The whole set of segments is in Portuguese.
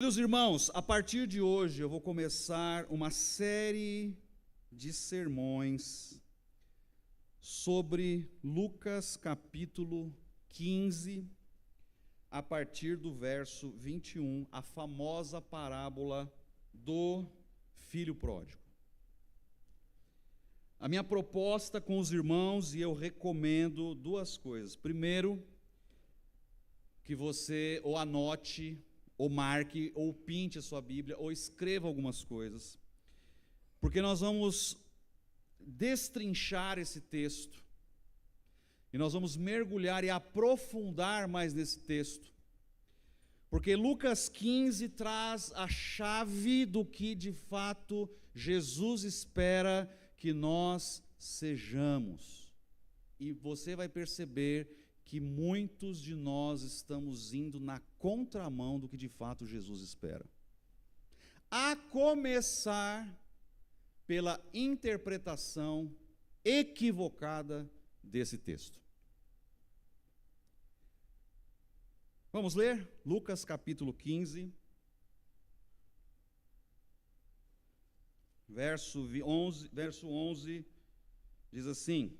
Meus irmãos, a partir de hoje eu vou começar uma série de sermões sobre Lucas capítulo 15, a partir do verso 21, a famosa parábola do filho pródigo. A minha proposta com os irmãos, e eu recomendo duas coisas. Primeiro, que você ou anote, ou marque, ou pinte a sua Bíblia, ou escreva algumas coisas, porque nós vamos destrinchar esse texto, e nós vamos mergulhar e aprofundar mais nesse texto, porque Lucas 15 traz a chave do que de fato Jesus espera que nós sejamos, e você vai perceber que muitos de nós estamos indo na contramão do que de fato Jesus espera. A começar pela interpretação equivocada desse texto. Vamos ler? Lucas capítulo 15, verso 11, diz assim.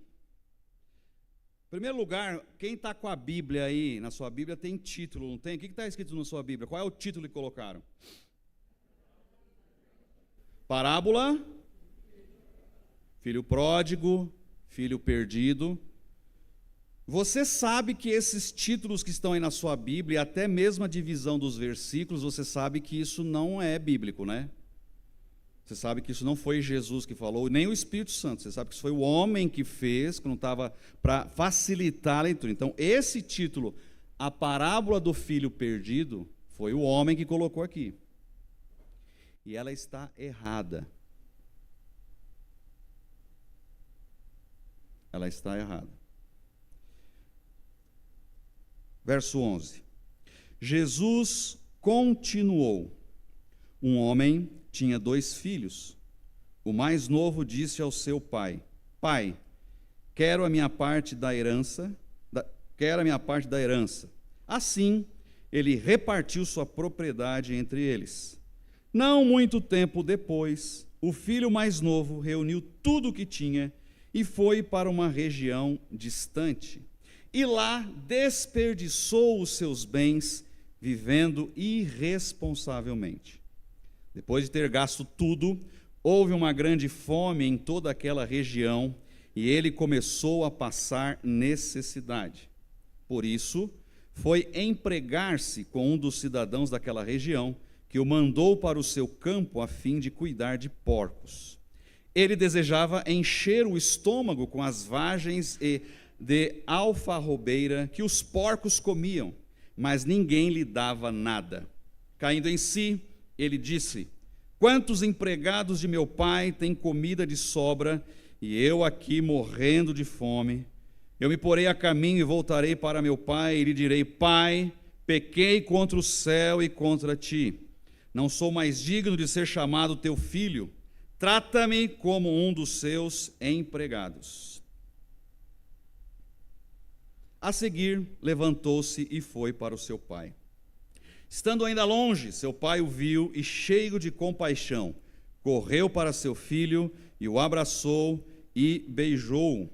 Em primeiro lugar, quem está com a Bíblia aí, na sua Bíblia tem título, não tem? O que está escrito na sua Bíblia? Qual é o título que colocaram? Parábola, filho pródigo, filho perdido. Você sabe que esses títulos que estão aí na sua Bíblia, até mesmo a divisão dos versículos, você sabe que isso não é bíblico, né? Você sabe que isso não foi Jesus que falou, nem o Espírito Santo. Você sabe que isso foi o homem que fez, que não estava para facilitar a leitura. Então, esse título, a parábola do filho perdido, foi o homem que colocou aqui. E ela está errada. Ela está errada. Verso 11. Jesus continuou. Um homem tinha 2 filhos. O mais novo disse ao seu pai: Pai, quero a minha parte da herança. Assim, ele repartiu sua propriedade entre eles. Não muito tempo depois, o filho mais novo reuniu tudo o que tinha e foi para uma região distante. E lá desperdiçou os seus bens, vivendo irresponsavelmente. Depois de ter gasto tudo, houve uma grande fome em toda aquela região e ele começou a passar necessidade. Por isso, foi empregar-se com um dos cidadãos daquela região, que o mandou para o seu campo a fim de cuidar de porcos. Ele desejava encher o estômago com as vagens e de alfarrobeira que os porcos comiam, mas ninguém lhe dava nada. Caindo em si, ele disse: Quantos empregados de meu pai têm comida de sobra, e eu aqui morrendo de fome? Eu me porei a caminho e voltarei para meu pai, e lhe direi: Pai, pequei contra o céu e contra ti. Não sou mais digno de ser chamado teu filho. Trata-me como um dos seus empregados. A seguir, levantou-se e foi para o seu pai. Estando ainda longe, seu pai o viu e, cheio de compaixão, correu para seu filho e o abraçou e beijou-o.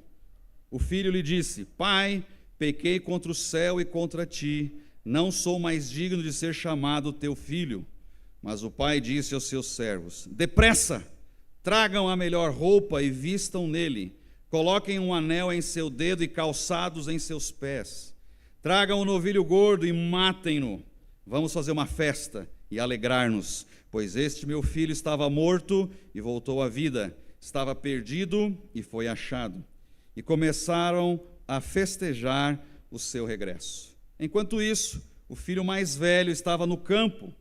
O filho lhe disse: Pai, pequei contra o céu e contra ti, não sou mais digno de ser chamado teu filho. Mas o pai disse aos seus servos: Depressa, tragam a melhor roupa e vistam nele, coloquem um anel em seu dedo e calçados em seus pés. Tragam um novilho gordo e matem-no. Vamos fazer uma festa e alegrar-nos, pois este meu filho estava morto e voltou à vida, estava perdido e foi achado. E começaram a festejar o seu regresso. Enquanto isso, o filho mais velho estava no campo.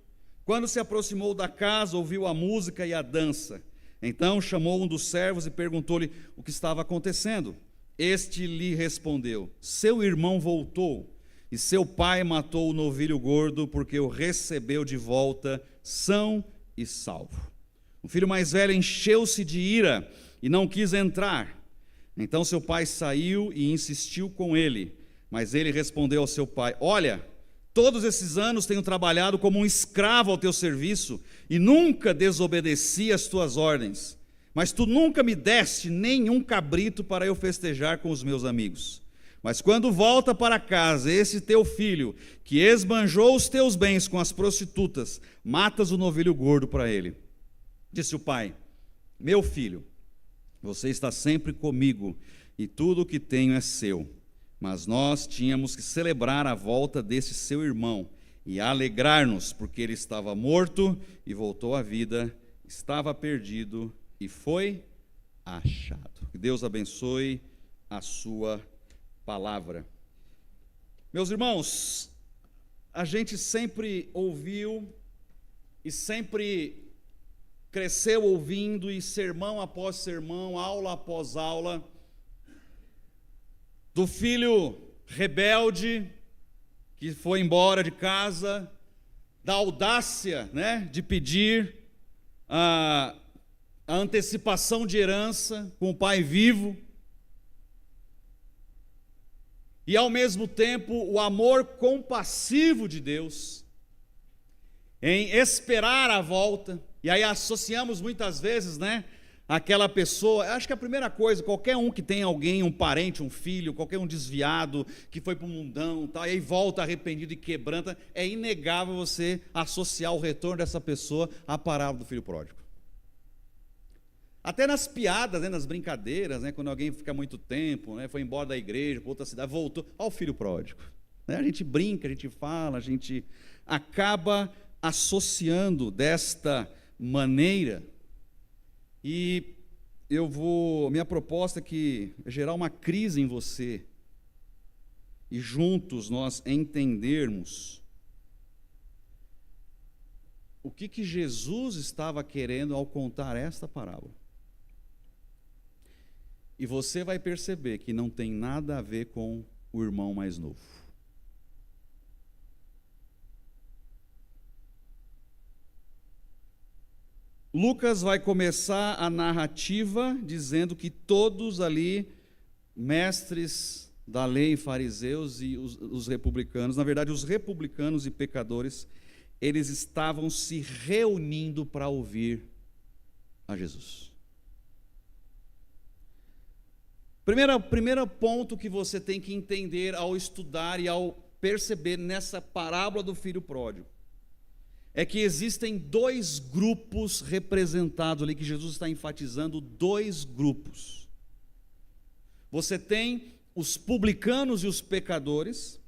Quando se aproximou da casa, ouviu a música e a dança. Então chamou um dos servos e perguntou-lhe o que estava acontecendo. Este lhe respondeu: Seu irmão voltou, e seu pai matou o novilho gordo, porque o recebeu de volta são e salvo. O filho mais velho encheu-se de ira e não quis entrar. Então seu pai saiu e insistiu com ele, mas ele respondeu ao seu pai: Olha, Todos esses anos tenho trabalhado como um escravo ao teu serviço e nunca desobedeci às tuas ordens. Mas tu nunca me deste nenhum cabrito para eu festejar com os meus amigos. Mas quando volta para casa esse teu filho, que esbanjou os teus bens com as prostitutas, matas o novilho gordo para ele. Disse o pai: meu filho, você está sempre comigo e tudo o que tenho é seu. Mas nós tínhamos que celebrar a volta desse seu irmão e alegrar-nos, porque ele estava morto e voltou à vida, estava perdido e foi achado. Que Deus abençoe a sua palavra. Meus irmãos, a gente sempre ouviu e sempre cresceu ouvindo, e sermão após sermão, aula após aula, do filho rebelde que foi embora de casa, da audácia, de pedir a antecipação de herança com o pai vivo, e ao mesmo tempo o amor compassivo de Deus em esperar a volta. E aí associamos muitas vezes, aquela pessoa, acho que a primeira coisa, qualquer um que tem alguém, um parente, um filho, qualquer um desviado, que foi para o mundão, e aí volta arrependido e quebranta, é inegável você associar o retorno dessa pessoa à parábola do filho pródigo. Até nas piadas, nas brincadeiras, quando alguém fica muito tempo, foi embora da igreja, para outra cidade, voltou, ao filho pródigo. A gente brinca, a gente fala, a gente acaba associando desta maneira. E minha proposta é gerar uma crise em você e juntos nós entendermos o que Jesus estava querendo ao contar esta parábola. E você vai perceber que não tem nada a ver com o irmão mais novo. Lucas vai começar a narrativa dizendo que todos ali, mestres da lei, fariseus e os republicanos, na verdade os republicanos e pecadores, eles estavam se reunindo para ouvir a Jesus. Primeiro ponto que você tem que entender ao estudar e ao perceber nessa parábola do filho pródigo é que existem dois grupos representados ali, que Jesus está enfatizando, dois grupos. Você tem os publicanos e os pecadores,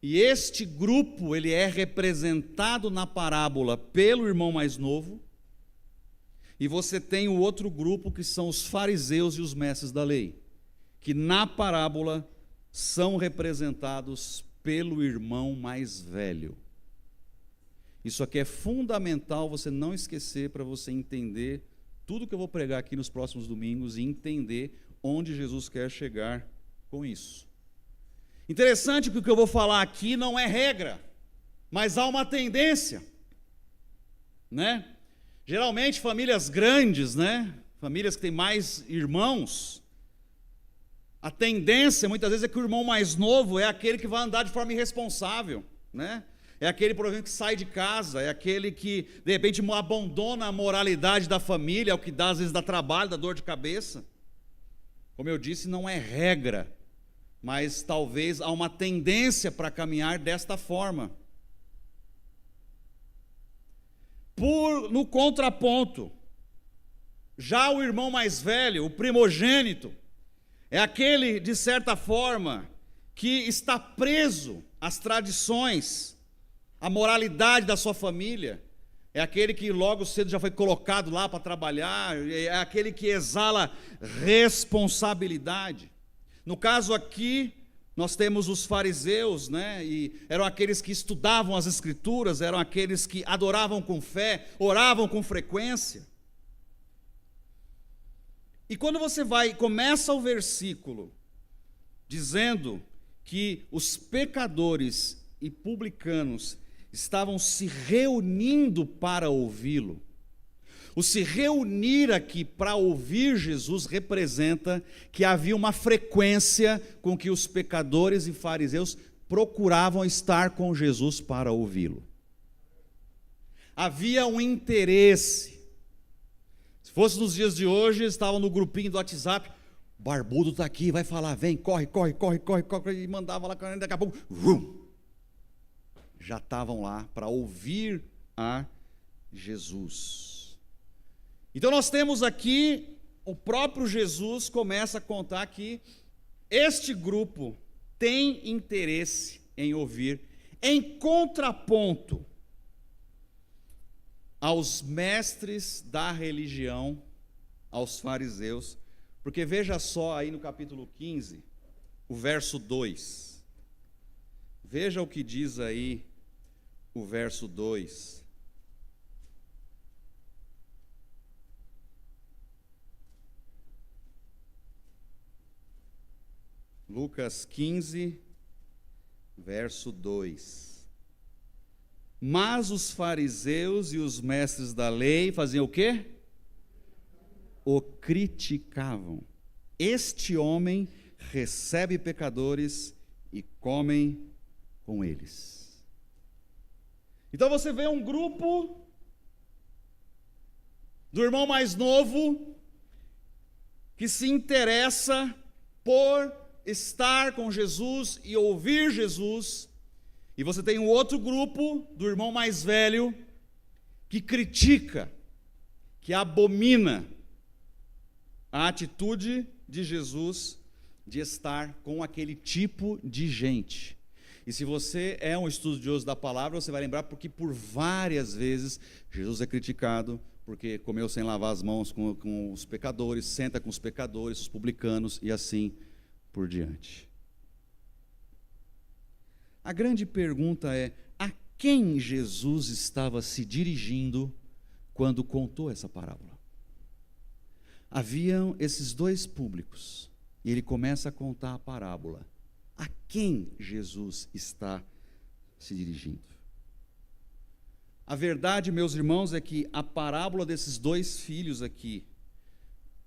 e este grupo ele é representado na parábola pelo irmão mais novo, e você tem o outro grupo que são os fariseus e os mestres da lei, que na parábola são representados pelo irmão mais velho. Isso aqui é fundamental você não esquecer, para você entender tudo que eu vou pregar aqui nos próximos domingos e entender onde Jesus quer chegar com isso. Interessante que o que eu vou falar aqui não é regra, mas há uma tendência, Geralmente famílias grandes, famílias que têm mais irmãos, a tendência muitas vezes é que o irmão mais novo é aquele que vai andar de forma irresponsável, É aquele, por exemplo, que sai de casa, é aquele que, de repente, abandona a moralidade da família, é o que dá, às vezes, dá trabalho, dá dor de cabeça. Como eu disse, não é regra, mas talvez há uma tendência para caminhar desta forma. No contraponto, já o irmão mais velho, o primogênito, é aquele, de certa forma, que está preso às tradições, a moralidade da sua família, é aquele que logo cedo já foi colocado lá para trabalhar, é aquele que exala responsabilidade. No caso aqui, nós temos os fariseus, e eram aqueles que estudavam as escrituras, eram aqueles que adoravam com fé, oravam com frequência. E quando você começa o versículo dizendo que os pecadores e publicanos estavam se reunindo para ouvi-lo. O se reunir aqui para ouvir Jesus representa que havia uma frequência com que os pecadores e fariseus procuravam estar com Jesus para ouvi-lo. Havia um interesse. Se fosse nos dias de hoje, eles estavam no grupinho do WhatsApp, barbudo está aqui, vai falar, vem, corre, e mandava lá, daqui a pouco, já estavam lá para ouvir a Jesus. Então nós temos aqui, o próprio Jesus começa a contar que este grupo tem interesse em ouvir, em contraponto aos mestres da religião, aos fariseus, porque veja só aí no capítulo 15, o verso 2. Veja o que diz aí o verso 2. Lucas 15, verso 2. Mas os fariseus e os mestres da lei faziam o quê? O criticavam. Este homem recebe pecadores e comem com eles. Então você vê um grupo do irmão mais novo que se interessa por estar com Jesus e ouvir Jesus, e você tem um outro grupo do irmão mais velho que critica, que abomina a atitude de Jesus de estar com aquele tipo de gente. E se você é um estudioso da palavra, você vai lembrar porque por várias vezes Jesus é criticado porque comeu sem lavar as mãos com os pecadores, senta com os pecadores, os publicanos e assim por diante. A grande pergunta é: a quem Jesus estava se dirigindo quando contou essa parábola? Haviam esses dois públicos, e ele começa a contar a parábola. A quem Jesus está se dirigindo? A verdade, meus irmãos, é que a parábola desses dois filhos aqui,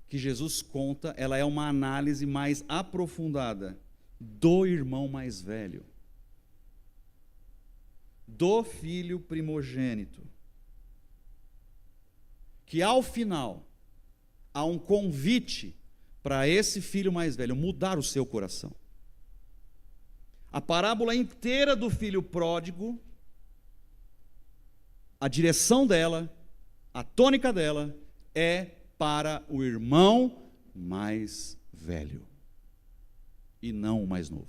que Jesus conta, ela é uma análise mais aprofundada do irmão mais velho, do filho primogênito, que ao final há um convite para esse filho mais velho mudar o seu coração. A parábola inteira do filho pródigo, a direção dela, a tônica dela é para o irmão mais velho e não o mais novo.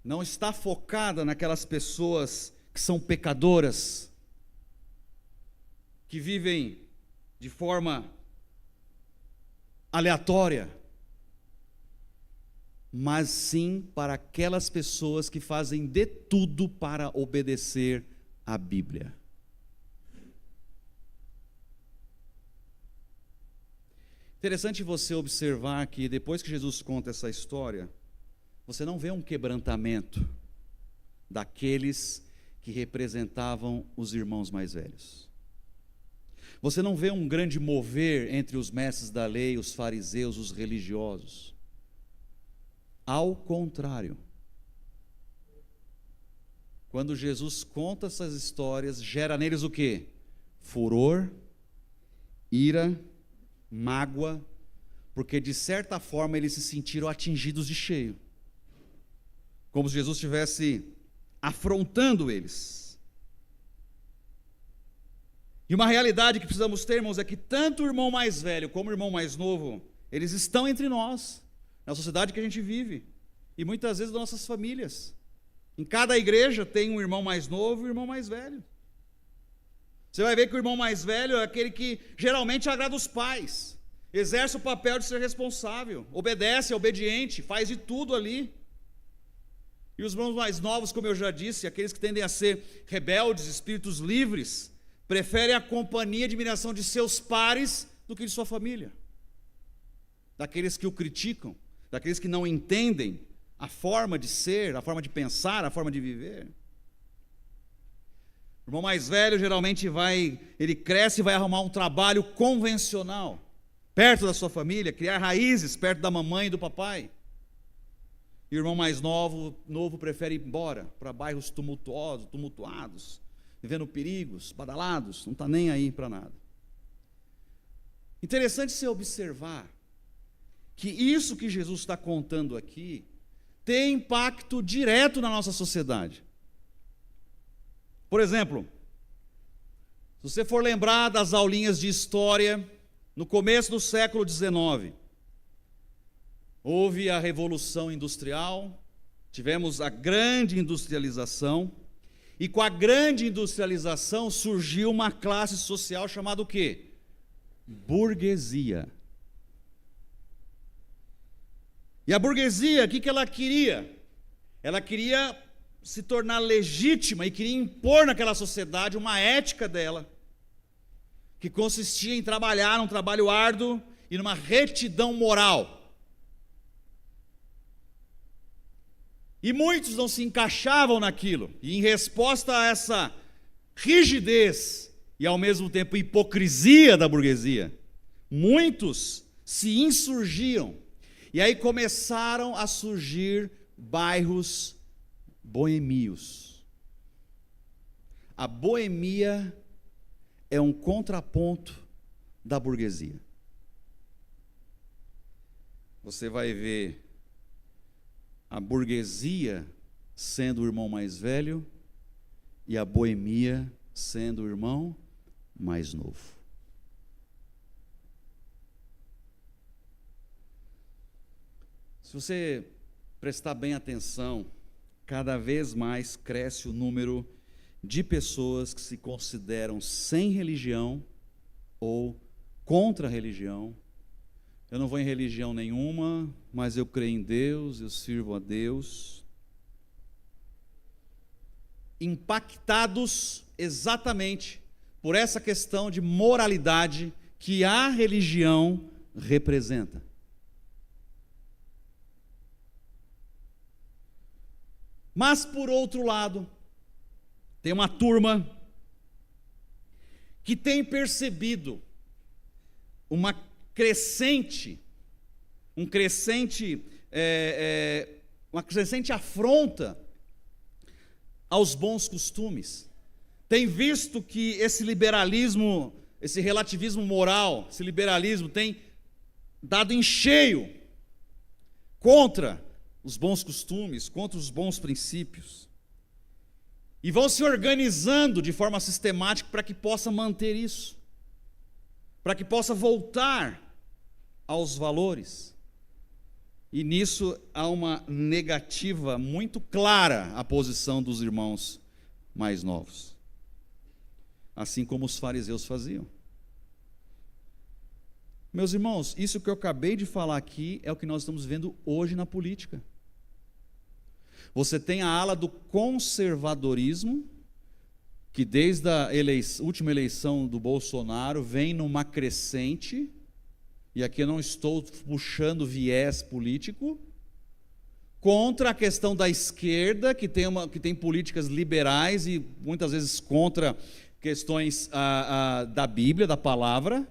Não está focada naquelas pessoas que são pecadoras, que vivem de forma aleatória, mas sim para aquelas pessoas que fazem de tudo para obedecer a Bíblia. Interessante você observar que depois que Jesus conta essa história, você não vê um quebrantamento daqueles que representavam os irmãos mais velhos. Você não vê um grande mover entre os mestres da lei, os fariseus, os religiosos. Ao contrário, quando Jesus conta essas histórias, gera neles o quê? Furor, ira, mágoa, porque de certa forma eles se sentiram atingidos de cheio, como se Jesus estivesse afrontando eles. E uma realidade que precisamos ter, irmãos, é que tanto o irmão mais velho como o irmão mais novo, eles estão entre nós, na sociedade que a gente vive, e muitas vezes nas nossas famílias. Em cada igreja tem um irmão mais novo e um irmão mais velho. Você vai ver que o irmão mais velho é aquele que geralmente agrada os pais, exerce o papel de ser responsável, obedece, é obediente, faz de tudo ali. E os irmãos mais novos, como eu já disse, aqueles que tendem a ser rebeldes, espíritos livres, preferem a companhia e admiração de seus pares do que de sua família, daqueles que o criticam, daqueles que não entendem a forma de ser, a forma de pensar, a forma de viver. O irmão mais velho geralmente ele cresce e vai arrumar um trabalho convencional, perto da sua família, criar raízes perto da mamãe e do papai. E o irmão mais novo prefere ir embora para bairros tumultuados, vivendo perigos, badalados, não está nem aí para nada. Interessante você observar que isso que Jesus está contando aqui tem impacto direto na nossa sociedade. Por exemplo, se você for lembrar das aulinhas de história, no começo do século XIX, houve a Revolução Industrial, tivemos a grande industrialização, e com a grande industrialização surgiu uma classe social chamada o quê? Burguesia. E a burguesia, o que ela queria? Ela queria se tornar legítima e queria impor naquela sociedade uma ética dela, que consistia em trabalhar um trabalho árduo e numa retidão moral. E muitos não se encaixavam naquilo, e em resposta a essa rigidez e ao mesmo tempo hipocrisia da burguesia, muitos se insurgiam, e aí começaram a surgir bairros boêmios. A boemia é um contraponto da burguesia. Você vai ver a burguesia sendo o irmão mais velho e a boemia sendo o irmão mais novo. Se você prestar bem atenção, cada vez mais cresce o número de pessoas que se consideram sem religião ou contra a religião. Eu não vou em religião nenhuma, mas eu creio em Deus, eu sirvo a Deus. Impactados exatamente por essa questão de moralidade que a religião representa. Mas, por outro lado, tem uma turma que tem percebido uma crescente afronta aos bons costumes. Tem visto que esse liberalismo, esse relativismo moral, esse liberalismo tem dado em cheio contra os bons costumes, contra os bons princípios. E vão se organizando de forma sistemática para que possa manter isso, para que possa voltar aos valores. E nisso há uma negativa muito clara à posição dos irmãos mais novos, assim como os fariseus faziam. Meus irmãos, isso que eu acabei de falar aqui é o que nós estamos vendo hoje na política. Você tem a ala do conservadorismo, que desde a última eleição do Bolsonaro vem numa crescente, e aqui eu não estou puxando viés político, contra a questão da esquerda, que tem políticas liberais e muitas vezes contra questões da Bíblia, da palavra,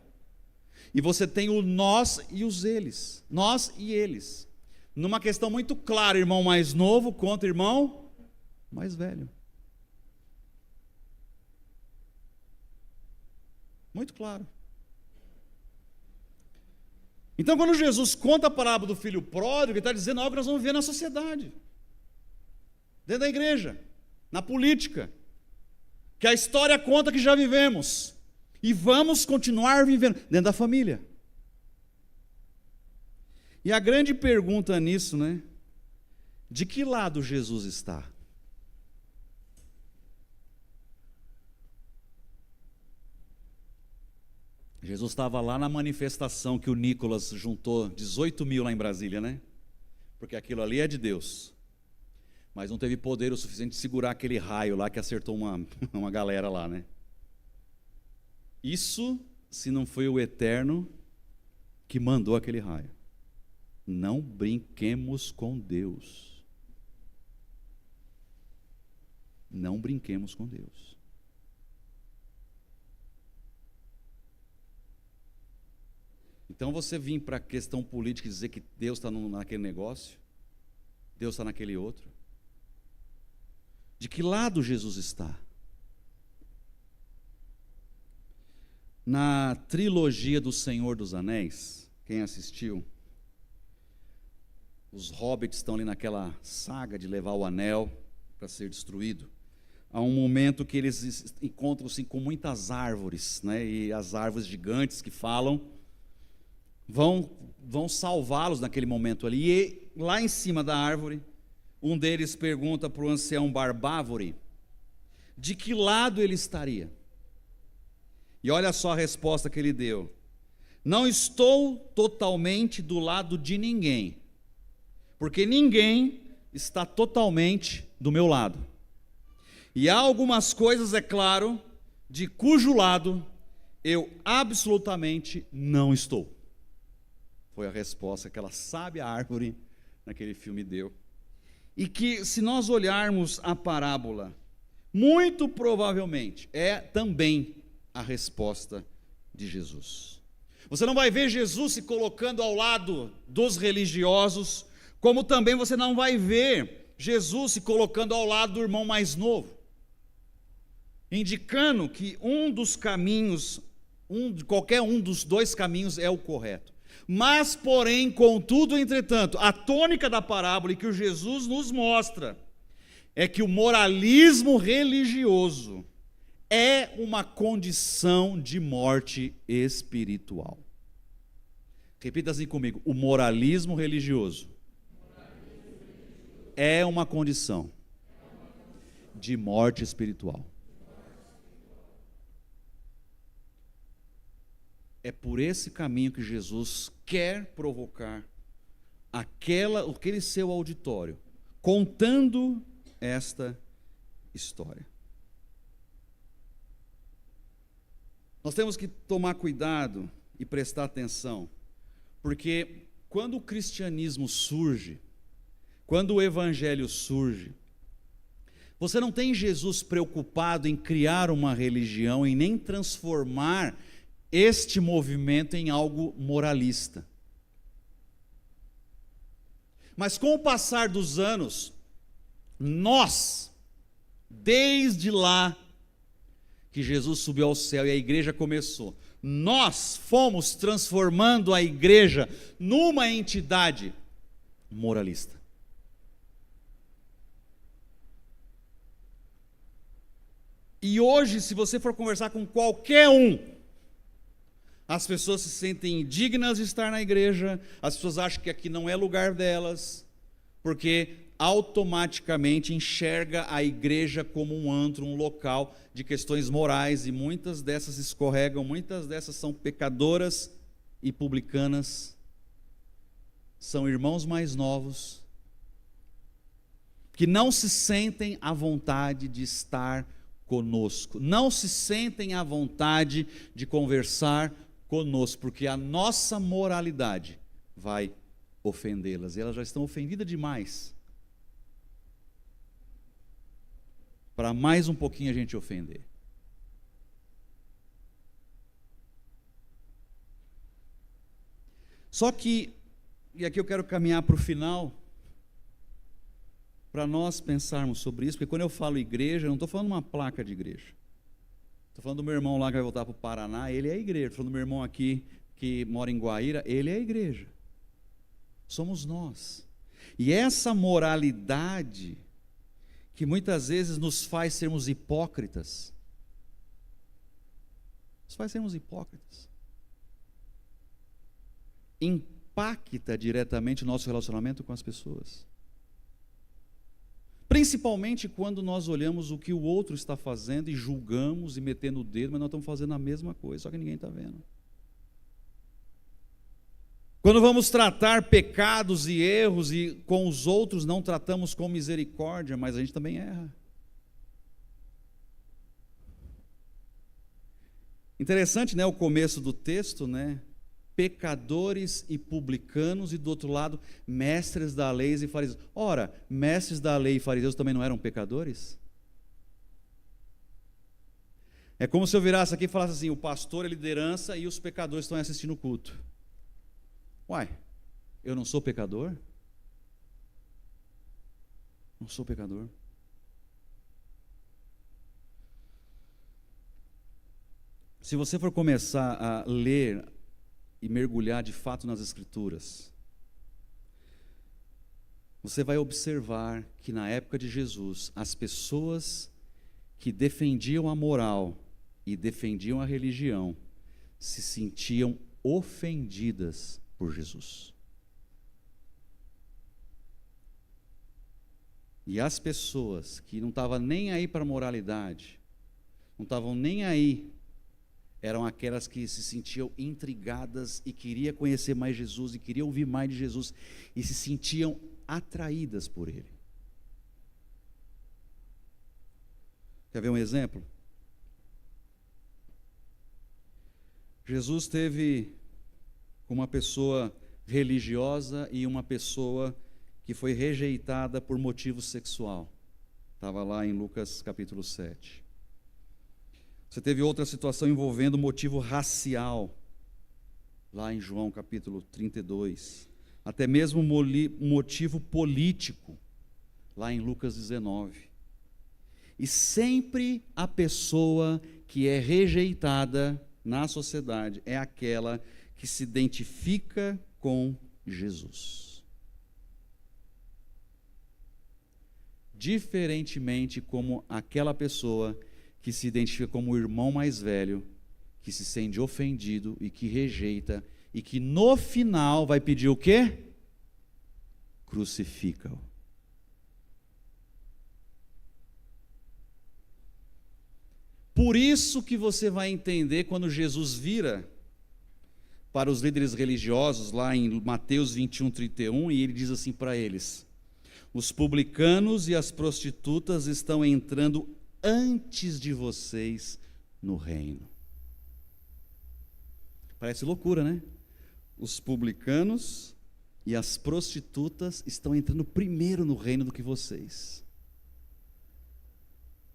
e você tem o nós e os eles, nós e eles, numa questão muito clara, irmão mais novo contra irmão mais velho. Muito claro. Então, quando Jesus conta a parábola do filho pródigo, ele está dizendo algo que nós vamos ver na sociedade, dentro da igreja, na política, que a história conta que já vivemos, e vamos continuar vivendo, dentro da família. E a grande pergunta nisso, né? De que lado Jesus está? Jesus estava lá na manifestação que o Nicolas juntou 18 mil lá em Brasília, né? Porque aquilo ali é de Deus. Mas não teve poder o suficiente de segurar aquele raio lá que acertou uma galera lá, né? Isso se não foi o Eterno que mandou aquele raio. Não brinquemos com Deus. Não brinquemos com Deus. Então você vir para a questão política e dizer que Deus está naquele negócio, Deus está naquele outro. De que lado Jesus está? Na trilogia do Senhor dos Anéis, quem assistiu, os hobbits estão ali naquela saga de levar o anel para ser destruído. Há um momento que eles encontram-se com muitas árvores, né? E as árvores gigantes que falam vão salvá-los naquele momento ali. E lá em cima da árvore, um deles pergunta para o ancião Barbávore de que lado ele estaria. E olha só a resposta que ele deu: não estou totalmente do lado de ninguém, porque ninguém está totalmente do meu lado. E há algumas coisas, é claro, de cujo lado eu absolutamente não estou. Foi a resposta que aquela sábia árvore naquele filme deu. E que, se nós olharmos a parábola, muito provavelmente é também a resposta de Jesus. Você não vai ver Jesus se colocando ao lado dos religiosos, como também você não vai ver Jesus se colocando ao lado do irmão mais novo, indicando que um dos caminhos, qualquer um dos dois caminhos é o correto. Mas, porém, contudo, entretanto, a tônica da parábola que o Jesus nos mostra é que o moralismo religioso é uma condição de morte espiritual. Repita assim comigo: o moralismo religioso é uma condição de morte espiritual. É por esse caminho que Jesus quer provocar aquele seu auditório, contando esta história. Nós temos que tomar cuidado e prestar atenção, porque quando o cristianismo surge, quando o evangelho surge, você não tem Jesus preocupado em criar uma religião e nem transformar este movimento em algo moralista. Mas com o passar dos anos, nós, desde lá que Jesus subiu ao céu e a igreja começou, nós fomos transformando a igreja numa entidade moralista. E hoje, se você for conversar com qualquer um, as pessoas se sentem indignas de estar na igreja, as pessoas acham que aqui não é lugar delas, porque automaticamente enxerga a igreja como um antro, um local de questões morais, e muitas dessas escorregam, muitas dessas são pecadoras e publicanas, são irmãos mais novos, que não se sentem à vontade de estar conosco, não se sentem à vontade de conversar conosco, porque a nossa moralidade vai ofendê-las, e elas já estão ofendidas demais para mais um pouquinho a gente ofender. Só que, e aqui eu quero caminhar para o final, para nós pensarmos sobre isso, porque quando eu falo igreja, eu não estou falando uma placa de igreja. Estou falando do meu irmão lá que vai voltar para o Paraná, ele é a igreja. Estou falando do meu irmão aqui que mora em Guaíra, ele é a igreja. Somos nós. E essa moralidade que muitas vezes nos faz sermos hipócritas, impacta diretamente o nosso relacionamento com as pessoas. Principalmente quando nós olhamos o que o outro está fazendo e julgamos e metendo o dedo, mas nós estamos fazendo a mesma coisa, só que ninguém está vendo. Quando vamos tratar pecados e erros e com os outros não tratamos com misericórdia, mas a gente também erra. Interessante, né, o começo do texto, né? Pecadores e publicanos, e do outro lado, mestres da lei e fariseus. Ora, mestres da lei e fariseus também não eram pecadores? É como se eu virasse aqui e falasse assim: o pastor é liderança e os pecadores estão assistindo o culto. Uai, eu não sou pecador? Não sou pecador. Se você for começar a ler e mergulhar de fato nas Escrituras, você vai observar que na época de Jesus, as pessoas que defendiam a moral e defendiam a religião se sentiam ofendidas por Jesus. E as pessoas que não estavam nem aí para a moralidade, não estavam nem aí, eram aquelas que se sentiam intrigadas e queriam conhecer mais Jesus, e queriam ouvir mais de Jesus, e se sentiam atraídas por Ele. Quer ver um exemplo? Jesus teve uma pessoa religiosa e uma pessoa que foi rejeitada por motivo sexual. Estava lá em Lucas capítulo 7. Você teve outra situação envolvendo motivo racial, lá em João capítulo 32. Até mesmo motivo político, lá em Lucas 19. E sempre a pessoa que é rejeitada na sociedade é aquela que se identifica com Jesus. Diferentemente como aquela pessoa que se identifica como o irmão mais velho, que se sente ofendido e que rejeita, e que no final vai pedir o quê? Crucifica-o. Por isso que você vai entender quando Jesus vira para os líderes religiosos, lá em Mateus 21, 31, e ele diz assim para eles: os publicanos e as prostitutas estão entrando antes de vocês no reino. Parece loucura, né? Os publicanos e as prostitutas estão entrando primeiro no reino do que vocês.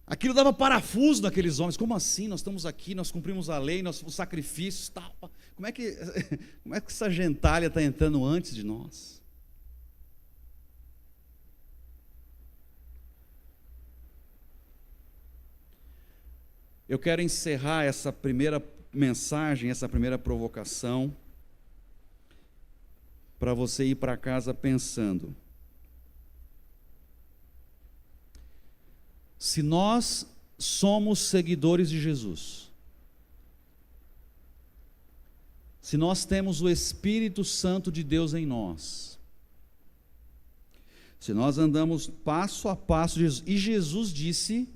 Aquilo dava parafuso naqueles homens. Como assim? Nós estamos aqui, nós cumprimos a lei, os sacrifícios, tal. Como é que essa gentalha está entrando antes de nós? Eu quero encerrar essa primeira mensagem, essa primeira provocação, para você ir para casa pensando: se nós somos seguidores de Jesus, se nós temos o Espírito Santo de Deus em nós, se nós andamos passo a passo, e Jesus disse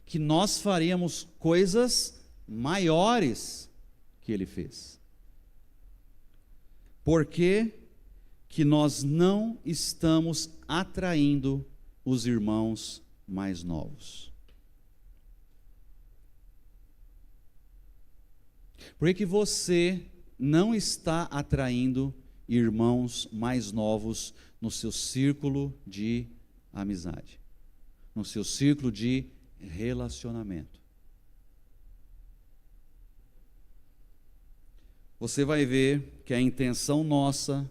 que nós faríamos coisas maiores que Ele fez, por que que nós não estamos atraindo os irmãos mais novos? Por que você não está atraindo irmãos mais novos no seu círculo de amizade, no seu círculo de relacionamento? Você vai ver que a intenção nossa,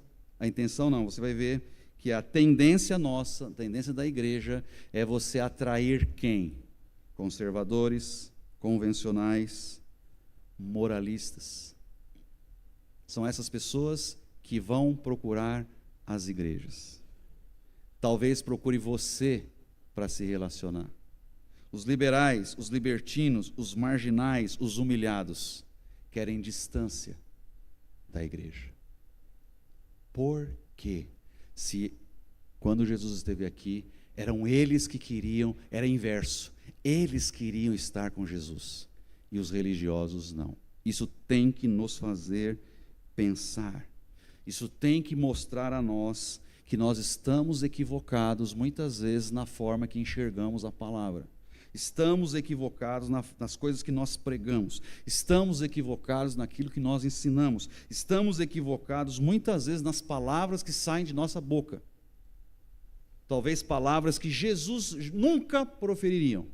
você vai ver que a tendência nossa, a tendência da igreja, é você atrair quem? Conservadores, convencionais, moralistas. São essas pessoas que vão procurar as igrejas. Talvez procure você para se relacionar. Os liberais, os libertinos, os marginais, os humilhados querem distância da igreja. Por quê? Se quando Jesus esteve aqui, eram eles que queriam, era inverso, eles queriam estar com Jesus e os religiosos não. Isso tem que nos fazer pensar, isso tem que mostrar a nós que nós estamos equivocados muitas vezes na forma que enxergamos a palavra. Estamos equivocados nas coisas que nós pregamos, estamos equivocados naquilo que nós ensinamos, estamos equivocados muitas vezes nas palavras que saem de nossa boca. Talvez palavras que Jesus nunca proferiria.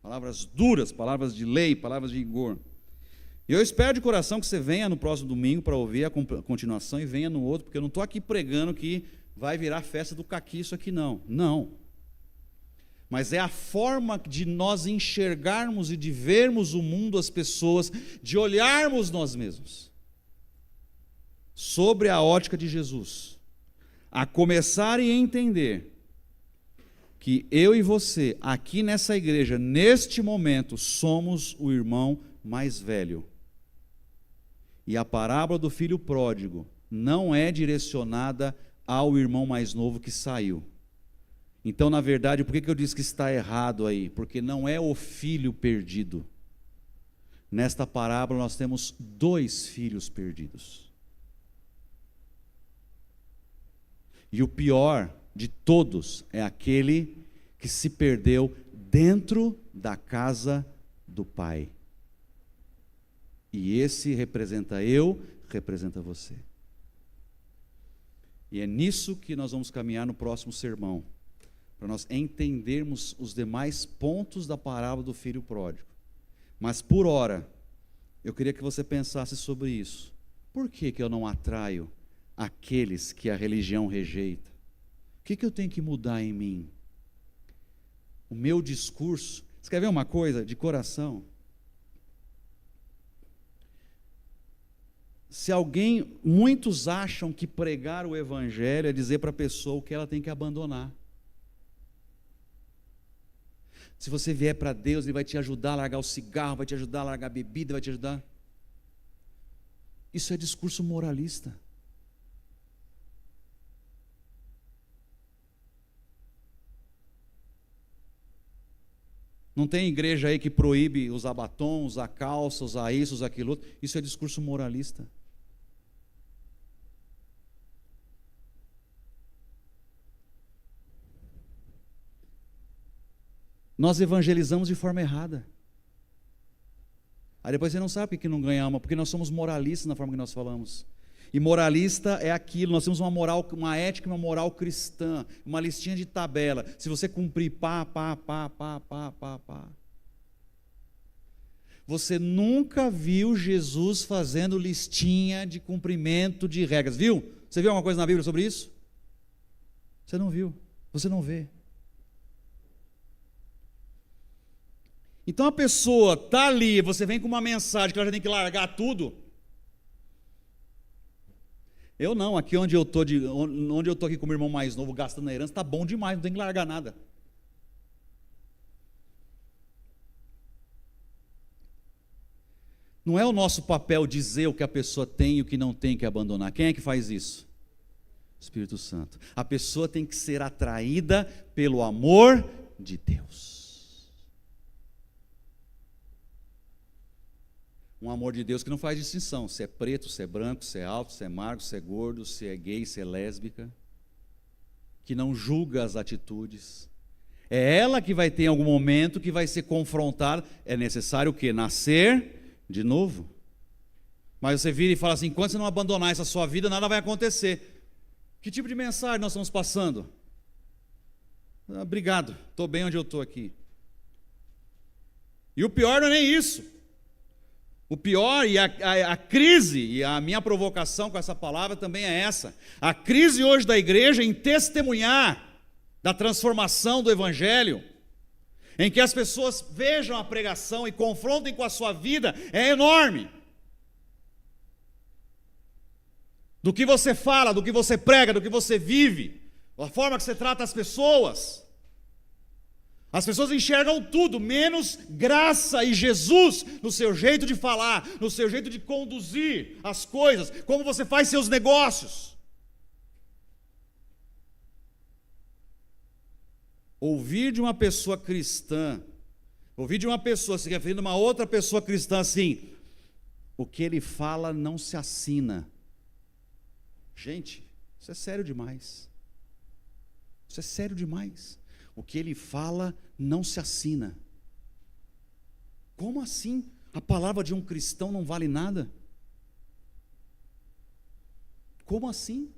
Palavras duras, palavras de lei, palavras de rigor. E eu espero de coração que você venha no próximo domingo para ouvir a continuação e venha no outro, porque eu não estou aqui pregando que vai virar festa do caqui isso aqui, não. Não. Mas é a forma de nós enxergarmos e de vermos o mundo, as pessoas, de olharmos nós mesmos sobre a ótica de Jesus, a começar a entender que eu e você, aqui nessa igreja, neste momento, somos o irmão mais velho. E a parábola do filho pródigo não é direcionada ao irmão mais novo que saiu. Então, na verdade, por que eu disse que está errado aí? Porque não é o filho perdido. Nesta parábola nós temos 2 filhos perdidos. E o pior de todos é aquele que se perdeu dentro da casa do Pai. E esse representa eu, representa você. E é nisso que nós vamos caminhar no próximo sermão, para nós entendermos os demais pontos da parábola do filho pródigo. Mas por hora, eu queria que você pensasse sobre isso. Por que eu não atraio aqueles que a religião rejeita? O que eu tenho que mudar em mim? O meu discurso. Você quer ver uma coisa de coração? Se alguém, muitos acham que pregar o evangelho é dizer para a pessoa o que ela tem que abandonar. Se você vier para Deus, Ele vai te ajudar a largar o cigarro, vai te ajudar a largar a bebida, vai te ajudar. Isso é discurso moralista. Não tem igreja aí que proíbe usar batom, usar calça, usar isso, usar aquilo outro. Isso é discurso moralista. Nós evangelizamos de forma errada. Aí depois você não sabe por que não ganhamos, porque nós somos moralistas na forma que nós falamos. E moralista é aquilo, nós temos uma moral, uma ética e uma moral cristã, uma listinha de tabela. Se você cumprir pá. Você nunca viu Jesus fazendo listinha de cumprimento de regras, viu? Você viu alguma coisa na Bíblia sobre isso? Você não viu, você não vê. Então a pessoa está ali, você vem com uma mensagem que ela já tem que largar tudo. Eu não, aqui onde eu estou aqui com o meu irmão mais novo, gastando a herança, está bom demais, não tem que largar nada. Não é o nosso papel dizer o que a pessoa tem e o que não tem que abandonar. Quem é que faz isso? Espírito Santo. A pessoa tem que ser atraída pelo amor de Deus. Um amor de Deus que não faz distinção, se é preto, se é branco, se é alto, se é magro, se é gordo, se é gay, se é lésbica, que não julga as atitudes. É ela que vai ter em algum momento que vai ser confrontada. É necessário o quê? Nascer de novo. Mas você vira e fala assim, enquanto você não abandonar essa sua vida, nada vai acontecer. Que tipo de mensagem nós estamos passando? Obrigado, estou bem onde eu estou aqui. E o pior não é nem isso. O pior e a crise, e a minha provocação com essa palavra também é essa. A crise hoje da igreja em testemunhar da transformação do evangelho, em que as pessoas vejam a pregação e confrontem com a sua vida, é enorme. Do que você fala, do que você prega, do que você vive, a forma que você trata as pessoas. As pessoas enxergam tudo, menos graça e Jesus no seu jeito de falar, no seu jeito de conduzir as coisas, como você faz seus negócios. Ouvir de uma pessoa cristã, ouvir de uma pessoa se referindo a uma outra pessoa cristã assim, o que ele fala não se assina. Gente, isso é sério demais. Isso é sério demais. O que ele fala não se assina. Como assim? A palavra de um cristão não vale nada? Como assim?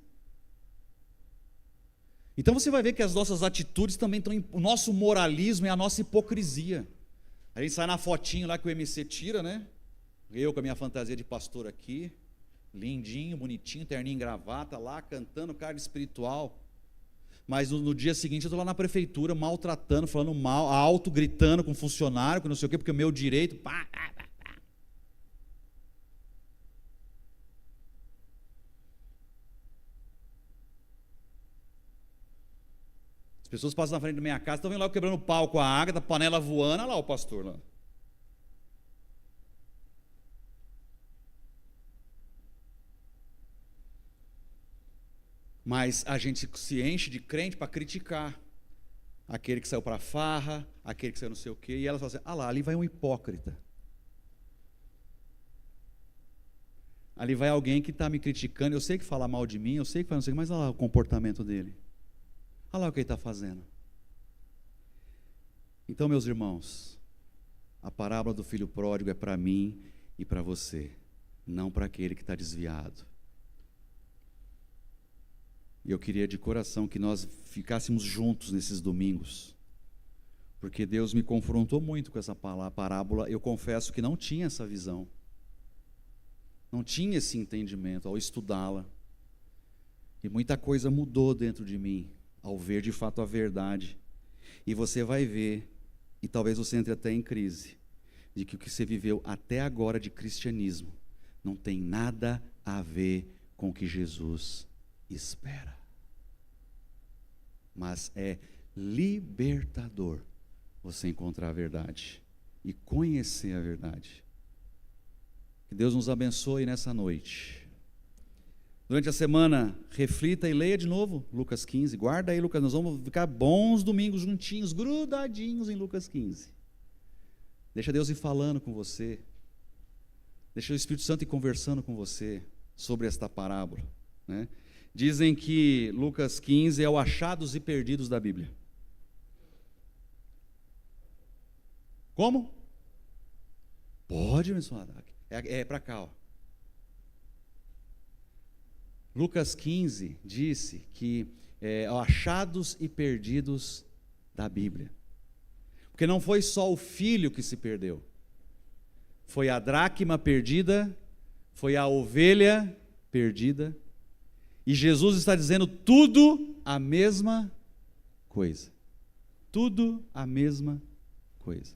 Então você vai ver que as nossas atitudes também estão, o nosso moralismo é a nossa hipocrisia. A gente sai na fotinho lá que o MC tira, né? Eu com a minha fantasia de pastor aqui, lindinho, bonitinho, terninho e gravata, lá cantando carga espiritual. Mas no dia seguinte eu estou lá na prefeitura, maltratando, falando mal, alto, gritando com funcionário, que não sei o quê, porque o meu direito... Pá, pá, pá, pá. As pessoas passam na frente da minha casa, estão vendo lá eu quebrando pau com a água, a panela voando, olha lá o pastor lá. Mas a gente se enche de crente para criticar aquele que saiu para a farra, aquele que saiu não sei o quê, e elas falam assim, lá, ali vai um hipócrita. Ali vai alguém que está me criticando, eu sei que fala mal de mim, eu sei que fala não sei o quê, mas olha lá o comportamento dele. Olha lá o que ele está fazendo. Então, meus irmãos, a parábola do filho pródigo é para mim e para você, não para aquele que está desviado. E eu queria de coração que nós ficássemos juntos nesses domingos, porque Deus me confrontou muito com essa parábola. Eu confesso que não tinha essa visão, não tinha esse entendimento ao estudá-la, e muita coisa mudou dentro de mim ao ver de fato a verdade. E você vai ver, e talvez você entre até em crise, de que o que você viveu até agora de cristianismo não tem nada a ver com o que Jesus espera. Mas é libertador você encontrar a verdade e conhecer a verdade. Que Deus nos abençoe nessa noite. Durante a semana, reflita e leia de novo Lucas 15. Guarda aí, Lucas, nós vamos ficar bons domingos juntinhos, grudadinhos em Lucas 15. Deixa Deus ir falando com você. Deixa o Espírito Santo ir conversando com você sobre esta parábola, né? Dizem que Lucas 15 é o achados e perdidos da Bíblia. Como? Pode mencionar. É para cá, ó. Lucas 15 disse que é achados e perdidos da Bíblia. Porque não foi só o filho que se perdeu. Foi a dracma perdida, foi a ovelha perdida. E Jesus está dizendo tudo a mesma coisa. Tudo a mesma coisa.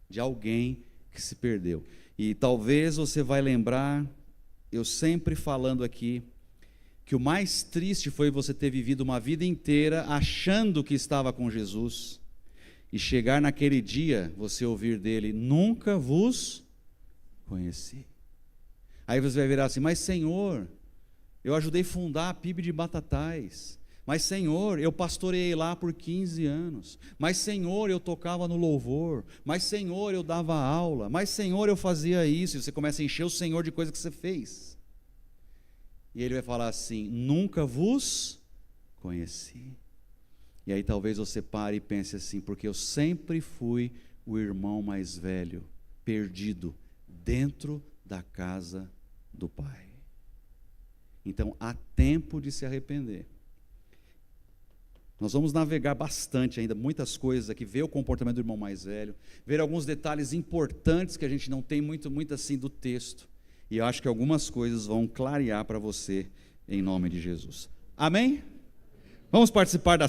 De alguém que se perdeu. E talvez você vai lembrar, eu sempre falando aqui, que o mais triste foi você ter vivido uma vida inteira achando que estava com Jesus, e chegar naquele dia, você ouvir dele, nunca vos conheci. Aí você vai virar assim, mas Senhor, eu ajudei a fundar a PIB de Batatais. Mas Senhor, eu pastoreei lá por 15 anos. Mas Senhor, eu tocava no louvor. Mas Senhor, eu dava aula. Mas Senhor, eu fazia isso. E você começa a encher o Senhor de coisa que você fez. E ele vai falar assim, nunca vos conheci. E aí talvez você pare e pense assim, porque eu sempre fui o irmão mais velho, perdido, dentro da casa do Pai. Então, há tempo de se arrepender. Nós vamos navegar bastante ainda, muitas coisas aqui, ver o comportamento do irmão mais velho, ver alguns detalhes importantes que a gente não tem muito assim do texto. E eu acho que algumas coisas vão clarear para você, em nome de Jesus. Amém? Vamos participar da